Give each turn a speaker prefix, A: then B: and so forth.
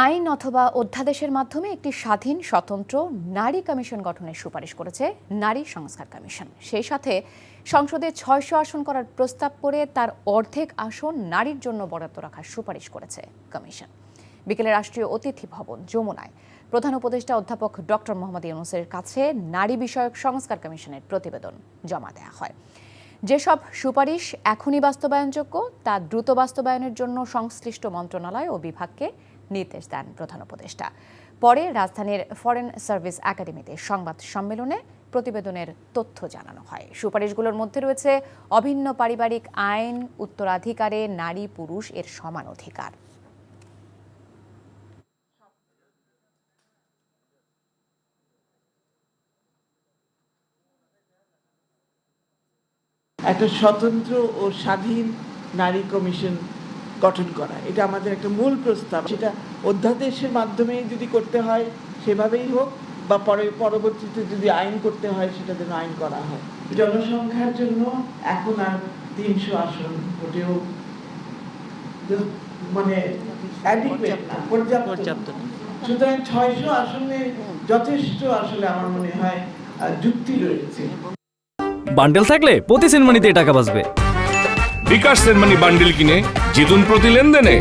A: আইন অথবা অধ্যাদেশের মাধ্যমে একটি স্বাধীন স্বতন্ত্র নারী কমিশন গঠনের সুপারিশ করেছে নারী সংস্কার কমিশন। সেই সাথে সংসদে ৬০০ আসন করার প্রস্তাব করে তার অর্ধেক আসন নারীর জন্য বরাদ্দ রাখার সুপারিশ করেছে কমিশন। বিকেলে রাষ্ট্রীয় অতিথি ভবন যমুনায় প্রধান উপদেষ্টা অধ্যাপক ডক্টর মোহাম্মদ ইউনূসের কাছে নারী বিষয়ক সংস্কার কমিশনের প্রতিবেদন জমা দেওয়া হয়। যেসব সুপারিশ এখনই বাস্তবায়নযোগ্য তা দ্রুত বাস্তবায়নের জন্য সংশ্লিষ্ট মন্ত্রণালয় ও বিভাগকে নির্দেশ দেন প্রধান উপদেষ্টা। পরে রাজধানীর ফরেন সার্ভিস একাডেমিতে সংবাদ সম্মেলনে প্রতিবেদনের তথ্য জানানো হয়। সুপারিশগুলোর মধ্যে রয়েছে অভিন্ন পারিবারিক আইন, উত্তরাধিকারে নারী পুরুষ এর সমান অধিকার।
B: একটা স্বতন্ত্র ও স্বাধীন নারী কমিশন গঠন করা, এটা আমাদের একটা মূল প্রস্তাব। সেটা অধ্যাদেশের মাধ্যমে যদি করতে হয় সেভাবেই হোক, বা পরবর্তীতে যদি আইন করতে হয় সেটা যেন আইন করা হয়। জনসংখ্যার জন্য এখন আর ৩০০ আসন ওটাও মানে পর্যাপ্ত। সুতরাং ৬০০ আসনে যথেষ্ট আসলে আমার মনে হয় যুক্তি রয়েছে।
C: বান্ডেল থাকলে প্রতি সেনমানিতে টাকা বাঁচবে।
D: বিকাশ সেনমানি বান্ডেল কিনে জিতুন প্রতি লেনদেনে।